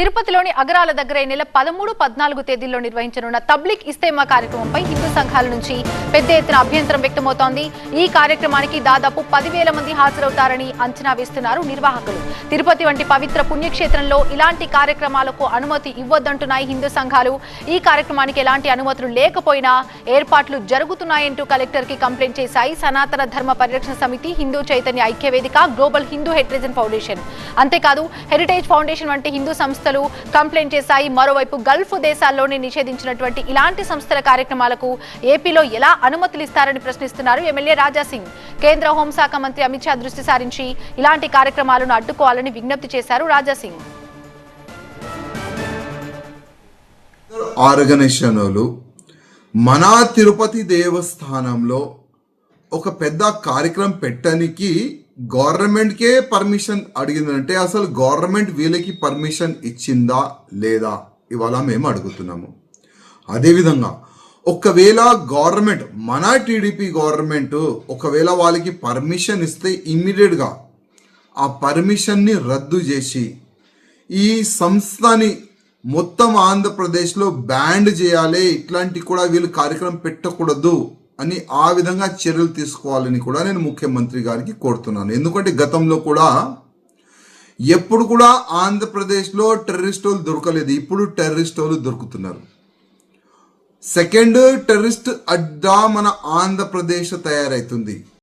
తిరుపతిలోని అగరాల దగ్గర ఈ నెల 13, 14 తేదీల్లో నిర్వహించనున్న తబ్లిక్ ఇస్తేమా కార్యక్రమంపై హిందూ సంఘాల నుంచి పెద్ద ఎత్తున అభ్యంతరం వ్యక్తమవుతోంది. ఈ కార్యక్రమానికి దాదాపు 10,000 మంది హాజరవుతారని అంచనా వేస్తున్నారు నిర్వాహకులు. తిరుపతి వంటి పవిత్ర పుణ్యక్షేత్రంలో ఇలాంటి కార్యక్రమాలకు అనుమతి ఇవ్వొద్దంటున్నాయి హిందూ సంఘాలు. ఈ కార్యక్రమానికి ఎలాంటి అనుమతులు లేకపోయినా ఏర్పాట్లు జరుగుతున్నాయంటూ కలెక్టర్ కి కంప్లైంట్ చేశాయి సనాతన ధర్మ పరిరక్షణ సమితి, హిందూ చైతన్య ఐక్య వేదిక, గ్లోబల్ హిందూ హెరిటేజ్ ఫౌండేషన్. అంతేకాదు హెరిటేజ్ ఫౌండేషన్ వంటి హిందూ సంస్థలు కంప్లైంట్ చేశాయి. మరోవైపు గల్ఫ్ దేశాల్లోనే నిషేధించినటువంటి ఇలాంటి సంస్థల కార్యక్రమాలకు ఏపీలో ఎలా అనుమతులు ఇస్తారని ప్రశ్నిస్తున్నారు ఎమ్మెల్యే రాజాసింగ్. కేంద్ర హోంశాఖ మంత్రి అమిత్ షా దృష్టి సారించి ఇలాంటి కార్యక్రమాలను అడ్డుకోవాలని విజ్ఞప్తి చేశారు రాజాసింగ్. ఆర్గనైజేషన్లు మన తిరుపతి దేవస్థానంలో ఒక పెద్ద కార్యక్రమం పెట్టడానికి గవర్నమెంట్కే పర్మిషన్ అడిగిందంటే అసలు గవర్నమెంట్ వీళ్ళకి పర్మిషన్ ఇచ్చిందా లేదా ఇవాళ మేము అడుగుతున్నాము. అదేవిధంగా ఒకవేళ గవర్నమెంట్ మన టీడీపీ గవర్నమెంట్ ఒకవేళ వాళ్ళకి పర్మిషన్ ఇస్తే ఇమ్మీడియట్గా ఆ పర్మిషన్ని రద్దు చేసి ఈ సంస్థని మొత్తం ఆంధ్రప్రదేశ్లో బ్యాన్ చేయాలి, ఇట్లాంటి కూడా వీళ్ళు కార్యక్రమం పెట్టకూడదు అని ఆ విధంగా చర్యలు తీసుకోవాలని కూడా నేను ముఖ్యమంత్రి గారికి కోరుతున్నాను. ఎందుకంటే గతంలో కూడా ఎప్పుడు కూడా ఆంధ్రప్రదేశ్లో టెర్రరిస్టులు దొరకలేదు, ఇప్పుడు టెర్రరిస్టులు దొరుకుతున్నారు. సెకండ్ టెర్రరిస్ట్ అడ్డా మన ఆంధ్రప్రదేశ్ తయారవుతుంది.